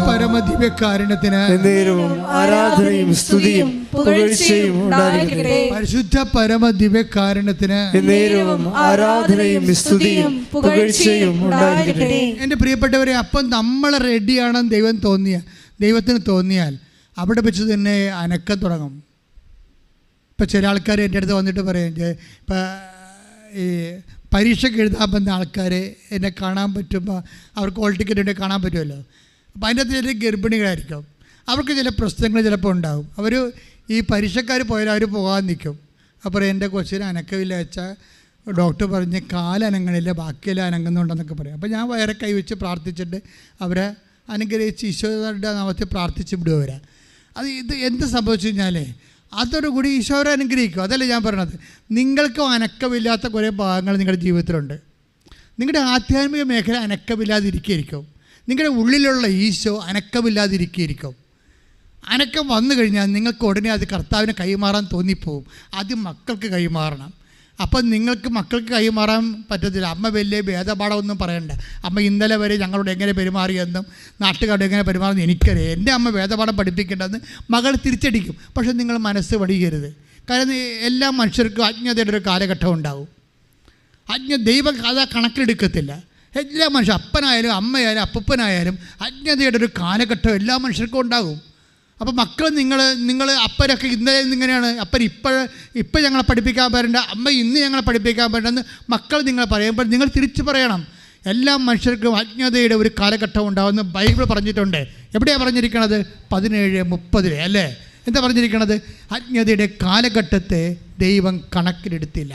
പരമദിവ്യകാരുണ്യത്തിന് ആരാധനയും സ്തുതിയും പുകഴ്ചയും ഉണ്ടായിരിക്കട്ടെ. പരിശുദ്ധ പരമദിവ്യകാരുണ്യത്തിന് ആരാധനയും സ്തുതിയും പുകഴ്ചയും ഉണ്ടായിരിക്കട്ടെ. എൻ്റെ പ്രിയപ്പെട്ടവരെ, അപ്പം നമ്മൾ റെഡിയാണെന്ന് ദൈവത്തിന് തോന്നിയാൽ അവിടെ വെച്ച് തന്നെ അനക്കം തുടങ്ങും. ഇപ്പം ചില ആൾക്കാർ എൻ്റെ അടുത്ത് വന്നിട്ട് പറയും, ഇപ്പം ഈ പരീക്ഷയ്ക്ക് എഴുതാൻ വന്ന ആൾക്കാർ എന്നെ കാണാൻ പറ്റുമ്പോൾ അവർക്ക് ഹോൾ ടിക്കറ്റ് ഉണ്ടെങ്കിൽ കാണാൻ പറ്റുമല്ലോ. അപ്പോൾ അതിൻ്റെ അകത്ത് ചില ഗർഭിണികളായിരിക്കും, അവർക്ക് ചില പ്രശ്നങ്ങൾ ചിലപ്പോൾ ഉണ്ടാകും. അവർ ഈ പരീക്ഷക്കാർ പോയാൽ അവർ പോകാൻ നിൽക്കും. അപ്പോൾ എൻ്റെ കൊച്ചിന് അനക്കമില്ല വെച്ചാൽ ഡോക്ടർ പറഞ്ഞ് കാലനങ്ങളില്ല, ബാക്കിയെല്ലാം അനങ്ങുന്നുണ്ടെന്നൊക്കെ പറയും. അപ്പോൾ ഞാൻ വയറെ കൈവച്ച് പ്രാർത്ഥിച്ചിട്ട് അവരെ അനുഗ്രഹിച്ച് ഈശോയുടെ നാമത്തിൽ പ്രാർത്ഥിച്ച് വിടുവരാ. ഇത് എന്ത് സംഭവിച്ചു കഴിഞ്ഞാൽ അതോടുകൂടി ഈശോരെ അനുഗ്രഹിക്കും. അതല്ലേ ഞാൻ പറയണത്. നിങ്ങൾക്ക് അനക്കമില്ലാത്ത കുറേ ഭാഗങ്ങൾ നിങ്ങളുടെ ജീവിതത്തിലുണ്ട്. നിങ്ങളുടെ ആധ്യാത്മിക മേഖല അനക്കമില്ലാതിരിക്കും. നിങ്ങളുടെ ഉള്ളിലുള്ള ഈശോ അനക്കമില്ലാതിരിക്കും. അനക്കം വന്നു കഴിഞ്ഞാൽ നിങ്ങൾക്ക് ഉടനെ അത് കർത്താവിന് കൈമാറാൻ തോന്നിപ്പോവും. ആദ്യം മക്കൾക്ക് കൈമാറണം. അപ്പം മക്കൾക്ക് കൈമാറാൻ പറ്റത്തില്ല. അമ്മ വലിയ ഭേദപാഠമൊന്നും പറയണ്ട. അമ്മ ഇന്നലെ വരെ ഞങ്ങളോട് എങ്ങനെ പെരുമാറിയെന്നും നാട്ടുകാരോട് എങ്ങനെ പെരുമാറുമെന്ന് എനിക്കറിയാം. എൻ്റെ അമ്മ ഭേദപാഠം പഠിപ്പിക്കേണ്ടതെന്ന് മകൾ തിരിച്ചടിക്കും. പക്ഷെ നിങ്ങൾ മനസ്സ് വടിയരുത്. കാരണം എല്ലാ മനുഷ്യർക്കും അജ്ഞതയുടെ ഒരു കാലഘട്ടം ഉണ്ടാവും. ദൈവം അത് കണക്കിലെടുക്കത്തില്ല. എല്ലാ മനുഷ്യരും, അപ്പനായാലും അമ്മയായാലും അപ്പൂപ്പനായാലും അജ്ഞതയുടെ ഒരു കാലഘട്ടം എല്ലാ മനുഷ്യർക്കും ഉണ്ടാകും. അപ്പോൾ മക്കൾ നിങ്ങൾ അപ്പനൊക്കെ ഇന്നലെ ഇങ്ങനെയാണ്, അപ്പൻ ഇപ്പം ഞങ്ങളെ പഠിപ്പിക്കാൻ പറ്റേണ്ട, അമ്മ ഇന്ന് ഞങ്ങളെ പഠിപ്പിക്കാൻ പറ്റേണ്ടെന്ന് മക്കൾ നിങ്ങൾ പറയുമ്പോൾ നിങ്ങൾ തിരിച്ചു പറയണം. എല്ലാ മനുഷ്യർക്കും അജ്ഞതയുടെ ഒരു കാലഘട്ടം ഉണ്ടാകുമെന്ന് ബൈബിൾ പറഞ്ഞിട്ടുണ്ട്. എവിടെയാണ് പറഞ്ഞിരിക്കണത്? 17:30 അല്ലേ? എന്താ പറഞ്ഞിരിക്കണത്? അജ്ഞതയുടെ കാലഘട്ടത്തെ ദൈവം കണക്കിലെടുത്തില്ല.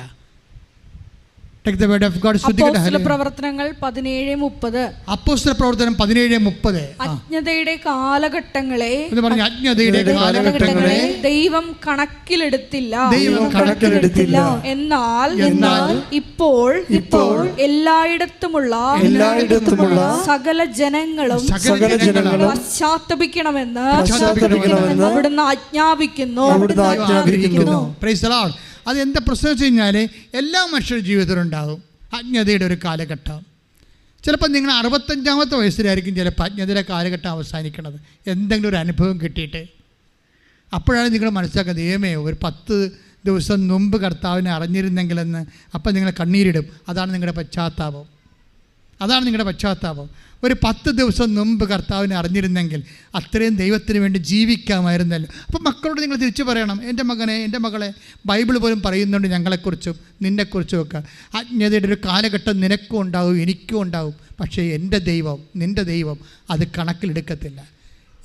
പ്രവർത്തനങ്ങൾ 17:30. അപ്പോസ്തല പ്രവർത്തനം 17:30. അജ്ഞതയുടെ കാലഘട്ടങ്ങളെ ദൈവം കണക്കിലെടുത്തില്ല. എന്നാൽ ഇപ്പോൾ എല്ലായിടത്തുമുള്ള സകല ജനങ്ങളും പശ്ചാത്തപിക്കണമെന്ന് അവിടുന്ന് ആജ്ഞാപിക്കുന്നു. അതെന്താ പ്രശ്നം വെച്ച് കഴിഞ്ഞാൽ എല്ലാ മനുഷ്യരുടെ ജീവിതത്തിലുണ്ടാകും അജ്ഞതയുടെ ഒരു കാലഘട്ടം. ചിലപ്പോൾ നിങ്ങൾ 65-ാമത്തെ വയസ്സിലായിരിക്കും ചിലപ്പോൾ അജ്ഞതയുടെ കാലഘട്ടം അവസാനിക്കണത്. എന്തെങ്കിലും ഒരു അനുഭവം കിട്ടിയിട്ട് അപ്പോഴാണ് നിങ്ങൾ മനസ്സിലാക്കുന്നത്, ദൈവമേ ഒരു 10 ദിവസം മുമ്പ് കർത്താവിനെ അറിഞ്ഞിരുന്നെങ്കിലെന്ന്. അപ്പം നിങ്ങൾ കണ്ണീരിടും. അതാണ് നിങ്ങളുടെ പശ്ചാത്താപം. ഒരു 10 ദിവസം മുമ്പ് കർത്താവിനെ അറിഞ്ഞിരുന്നെങ്കിൽ അത്രയും ദൈവത്തിന് വേണ്ടി ജീവിക്കാമായിരുന്നല്ലോ. അപ്പം മക്കളോട് നിങ്ങൾ തിരിച്ചു പറയണം, എൻ്റെ മകനെ, എൻ്റെ മകളെ, ബൈബിൾ പോലും പറയുന്നുണ്ട് ഞങ്ങളെക്കുറിച്ചും നിന്നെക്കുറിച്ചും ഒക്കെ. അജ്ഞതയുടെ ഒരു കാലഘട്ടം നിനക്കും ഉണ്ടാവും, എനിക്കും ഉണ്ടാവും. പക്ഷേ എൻ്റെ ദൈവം, നിൻ്റെ ദൈവം അത് കണക്കിലെടുക്കത്തില്ല.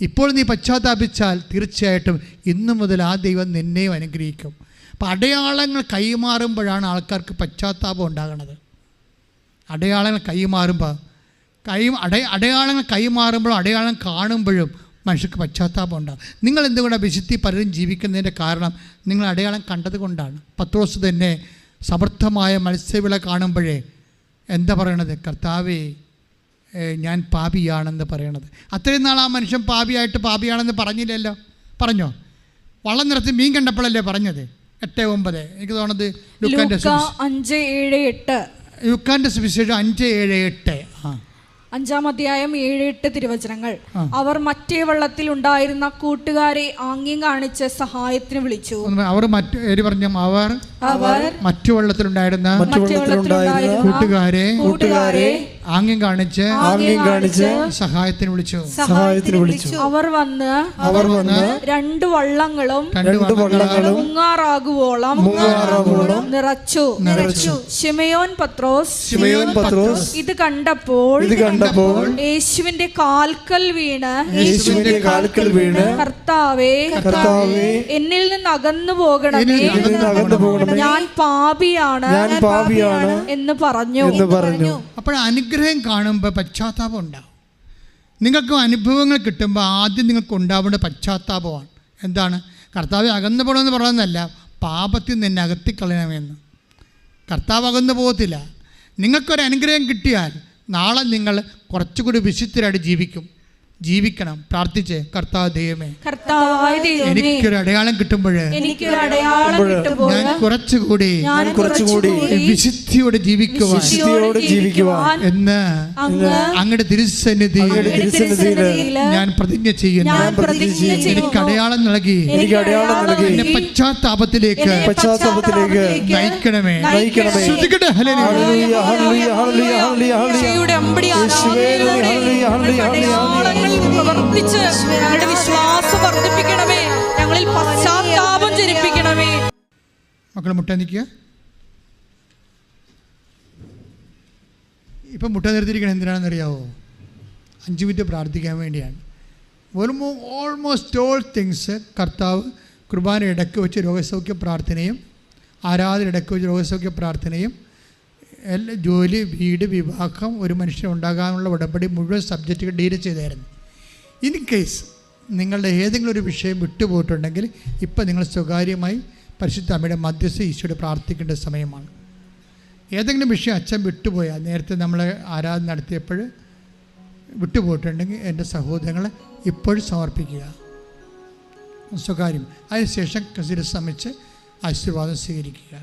ഇപ്പോൾ നീ പശ്ചാത്താപിച്ചാൽ തീർച്ചയായിട്ടും ഇന്നു മുതൽ ആ ദൈവം നിന്നെയും അനുഗ്രഹിക്കും. അപ്പം അടയാളങ്ങൾ കൈമാറുമ്പോഴാണ് ആൾക്കാർക്ക് പശ്ചാത്താപം ഉണ്ടാകുന്നത്. അടയാളങ്ങൾ കൈമാറുമ്പോൾ അടയാളം കാണുമ്പോഴും മനുഷ്യർക്ക് പശ്ചാത്താപം ഉണ്ടാകും. നിങ്ങൾ എന്തുകൊണ്ടാണ് വിശുദ്ധി പലരും ജീവിക്കുന്നതിൻ്റെ കാരണം നിങ്ങൾ അടയാളം കണ്ടത് കൊണ്ടാണ്. പത്രോസ് തന്നെ സമർത്ഥമായ മത്സ്യവിള കാണുമ്പോഴേ എന്താ പറയണത്? കർത്താവേ, ഞാൻ പാപിയാണെന്ന് പറയണത്. അത്രയും നാൾ ആ മനുഷ്യൻ പാപിയാണെന്ന് പറഞ്ഞില്ലല്ലോ. പറഞ്ഞോ? വള്ളം നിറച്ച് മീൻ കണ്ടപ്പോഴല്ലേ പറഞ്ഞത്? 8:9. എനിക്ക് തോന്നുന്നത് ലുക്കാൻ്റെ സുവിശേഷം 5:7-8. 5-ാം അധ്യായം 7-8 തിരുവചനങ്ങൾ. അവർ മറ്റേ വള്ളത്തിൽ ഉണ്ടായിരുന്ന കൂട്ടുകാരെ ആംഗ്യം കാണിച്ച് സഹായത്തിന് വിളിച്ചു. അവർ മറ്റു വള്ളത്തിലുണ്ടായിരുന്ന കൂട്ടുകാരെ ആംഗ്യം കാണിച്ച് സഹായത്തിന് വിളിച്ചു. അവർ വന്ന് 2 വള്ളങ്ങളും മുങ്ങാറാകുവോളം നിറച്ചു. ശിമയോൻ പത്രോസ് ഇത് കണ്ടപ്പോൾ യേശുവിന്റെ കാൽക്കൽ വീണ് കർത്താവേ, എന്നിൽ നിന്ന് അകന്നു പോകണമേ, ഞാൻ പാപിയാണ് എന്ന് പറഞ്ഞു. അപ്പോൾ അനുഗ്രഹം കാണുമ്പോൾ പശ്ചാത്താപം ഉണ്ടാവും. നിങ്ങൾക്ക് അനുഭവങ്ങൾ കിട്ടുമ്പോൾ ആദ്യം നിങ്ങൾക്ക് ഉണ്ടാവേണ്ട പശ്ചാത്താപമാണ്. എന്താണ്? കർത്താവ് അകന്നു പോകണമെന്ന് പറയുന്നതല്ല, പാപത്തിൽ നിന്നെ അകത്തിക്കളയണമെന്ന്. കർത്താവ് അകന്നു പോകത്തില്ല. നിങ്ങൾക്കൊരു അനുഗ്രഹം കിട്ടിയാൽ നാളെ നിങ്ങൾ കുറച്ചുകൂടി വിശുദ്ധരായിട്ട് ജീവിക്കും. ജീവിക്കണം. പ്രാർത്ഥിച്ച്, കർത്താവ് ദൈവമേ, കർത്താവായ ദൈവമേ, എനിക്കൊരു അടയാളം കിട്ടുമ്പോൾ ഞാൻ കുറച്ചുകൂടി വിശുദ്ധിയോടെ ജീവിക്കുവാൻ എന്ന് അങ്ങയുടെ തിരുസന്നിധിയിൽ ഞാൻ പ്രതിജ്ഞ ചെയ്യുന്നു. എനിക്ക് അടയാളം നൽകി എന്നെ പശ്ചാത്താപത്തിലേക്ക് നയിക്കണമേ. ശ്രദ്ധിക്കട്ടെ. പ്രവർത്തിച്ച് ഞങ്ങളുടെ വിശ്വാസം വർദ്ധിപ്പിക്കണമേ, ഞങ്ങളിൽ പശ്ചാത്താപം ജനിപ്പിക്കണമേ. മക്കളെ മുട്ട നിൽക്കുക. ഇപ്പം മുട്ട നിർത്തിയിരിക്കണം എന്തിനാണെന്ന് അറിയാവോ? 5 മിനിറ്റ് പ്രാർത്ഥിക്കാൻ വേണ്ടിയാണ്. ഓൾമോസ്റ്റ് ഓൾ തിങ്സ് കർത്താവ് കുർബാന ഇടയ്ക്ക് വെച്ച് രോഗസൗഖ്യ പ്രാർത്ഥനയും ആരാധന ഇടയ്ക്ക് വെച്ച് രോഗസൗഖ്യ പ്രാർത്ഥനയും ജോലി, വീട്, വിവാഹം, ഒരു മനുഷ്യൻ ഉണ്ടാകാനുള്ള ഉടമ്പടി മുഴുവൻ സബ്ജക്റ്റുകൾ ഡീൽ ചെയ്തായിരുന്നു. ഇൻ കേസ് നിങ്ങളുടെ ഏതെങ്കിലും ഒരു വിഷയം വിട്ടുപോയിട്ടുണ്ടെങ്കിൽ ഇപ്പം നിങ്ങൾ സ്വകാര്യമായി പരിശുദ്ധ അമ്മയുടെ മധ്യസ്ഥ ഈശോയോട് പ്രാർത്ഥിക്കേണ്ട സമയമാണ്. ഏതെങ്കിലും വിഷയം അച്ഛൻ വിട്ടുപോയാൽ, നേരത്തെ നമ്മൾ ആരാധന നടത്തിയപ്പോൾ വിട്ടുപോയിട്ടുണ്ടെങ്കിൽ എൻ്റെ സഹോദരങ്ങളെ ഇപ്പോഴും സമർപ്പിക്കുക സ്വകാര്യം. അതിനുശേഷം ശിരസ്സമിച്ച് ആശീർവാദം സ്വീകരിക്കുക.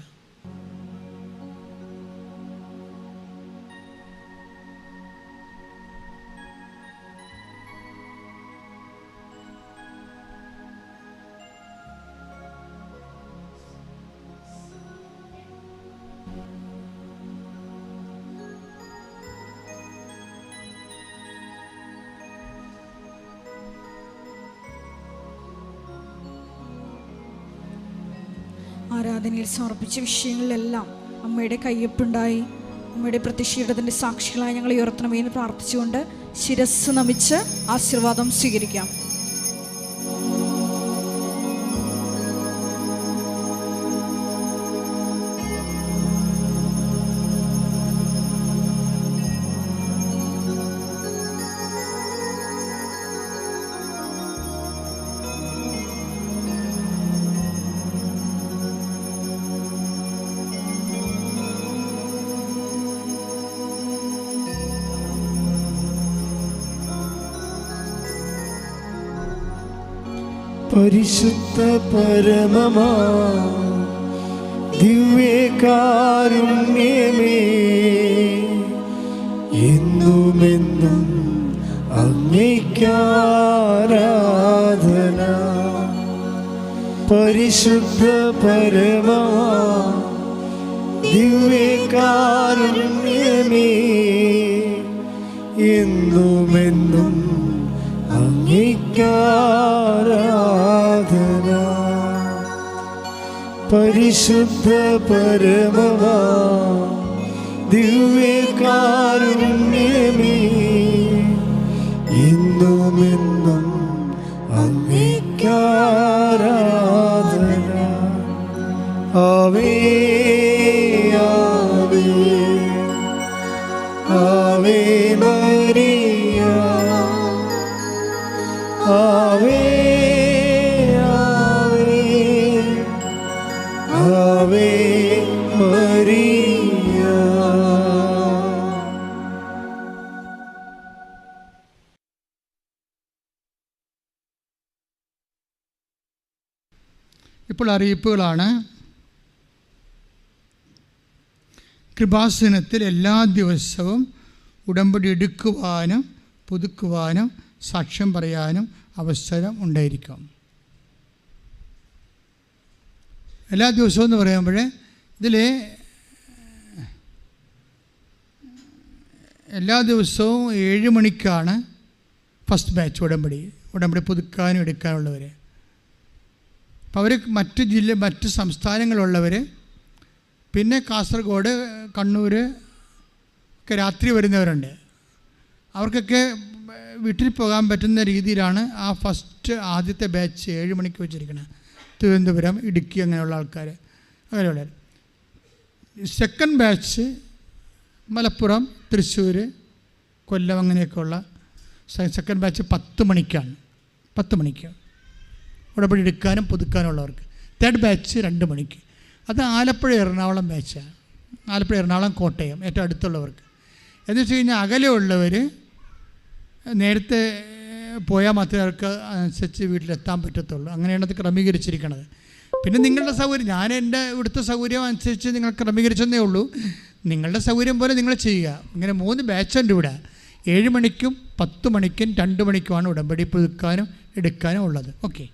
ആരാധനയിൽ സമർപ്പിച്ച വിഷയങ്ങളിലെല്ലാം അമ്മയുടെ കയ്യൊപ്പുണ്ടായി അമ്മയുടെ പ്രത്യക്ഷീകരണത്തിൻ്റെ സാക്ഷികളായി ഞങ്ങൾ ഉയർത്തണമേ എന്ന് പ്രാർത്ഥിച്ചുകൊണ്ട് ശിരസ് നമിച്ച് ആശീർവാദം സ്വീകരിക്കാം. പരിശുദ്ധ പരമമാ ദിവ്യകാരുണ്യമേ, എന്നുമെന്നും അങ്ങേയ്ക്കാരാധന. പരിശുദ്ധ പരമമാ ദിവ്യകാരുണ്യമേ, എന്നുമെന്നും അങ്ങേയ്ക്കാരാധന. പരിശുദ്ധ പരമമാ ദിവ്യകാരുണ്യമേ, എന്നുമെന്നും അങ്ങേയ്ക്കാരാധന. ആവേ ആവേ ആവേ മരിയ, ആവേ ആവേ ആവേ മരിയ. ഇപ്പോൾ അറിയിപ്പുകളാണ്. കൃപാസനത്തിൽ എല്ലാ ദിവസവും ഉടമ്പടി എടുക്കുവാനും പുതുക്കുവാനും സാക്ഷ്യം പറയാനും അവസരം ഉണ്ടായിരിക്കും. എല്ലാ ദിവസവും എന്ന് പറയുമ്പോൾ ഇതിൽ എല്ലാ ദിവസവും 7 മണിക്കാണ് ഫസ്റ്റ് ബാച്ച് ഉടമ്പടി പുതുക്കാനും എടുക്കാനുള്ളവർ. അപ്പോൾ അവർ മറ്റ് സംസ്ഥാനങ്ങളുള്ളവർ, പിന്നെ കാസർഗോഡ്, കണ്ണൂർ ഒക്കെ രാത്രി വരുന്നവരുണ്ട്. അവർക്കൊക്കെ വീട്ടിൽ പോകാൻ പറ്റുന്ന രീതിയിലാണ് ആ ആദ്യത്തെ ബാച്ച് 7 മണിക്ക് വെച്ചിരിക്കുന്നത്. തിരുവനന്തപുരം, ഇടുക്കി അങ്ങനെയുള്ള ആൾക്കാർ, അങ്ങനെയുള്ളവർ. സെക്കൻഡ് ബാച്ച് മലപ്പുറം, തൃശ്ശൂർ, കൊല്ലം അങ്ങനെയൊക്കെയുള്ള സെക്കൻഡ് ബാച്ച് 10 മണിക്കാണ്. 10 മണിക്ക് ഉടമ്പടി എടുക്കാനും പുതുക്കാനുള്ളവർക്ക്. തേർഡ് ബാച്ച് 2 മണിക്ക്. അത് ആലപ്പുഴ എറണാകുളം ബാച്ചാണ്. ആലപ്പുഴ എറണാകുളം കോട്ടയം ഏറ്റവും അടുത്തുള്ളവർക്ക്. എന്ന് വെച്ച് കഴിഞ്ഞാൽ അകലെയുള്ളവർ നേരത്തെ പോയാൽ മാത്രമേ അവർക്ക് അനുസരിച്ച് വീട്ടിലെത്താൻ പറ്റത്തുള്ളൂ. അങ്ങനെയാണ് അത് ക്രമീകരിച്ചിരിക്കുന്നത്. പിന്നെ നിങ്ങളുടെ സൗകര്യം, ഞാൻ എൻ്റെ ഇവിടുത്തെ സൗകര്യം അനുസരിച്ച് നിങ്ങൾ ക്രമീകരിച്ചെന്നേ ഉള്ളൂ. നിങ്ങളുടെ സൗകര്യം പോലെ നിങ്ങൾ ചെയ്യുക. ഇങ്ങനെ 3 ബാച്ചുണ്ട് ഇവിടെ. 7 മണിക്കും 10 മണിക്കും 2 മണിക്കുമാണ് ഉടമ്പടി പുതുക്കാനും എടുക്കാനും ഉള്ളത്. ഓക്കെ.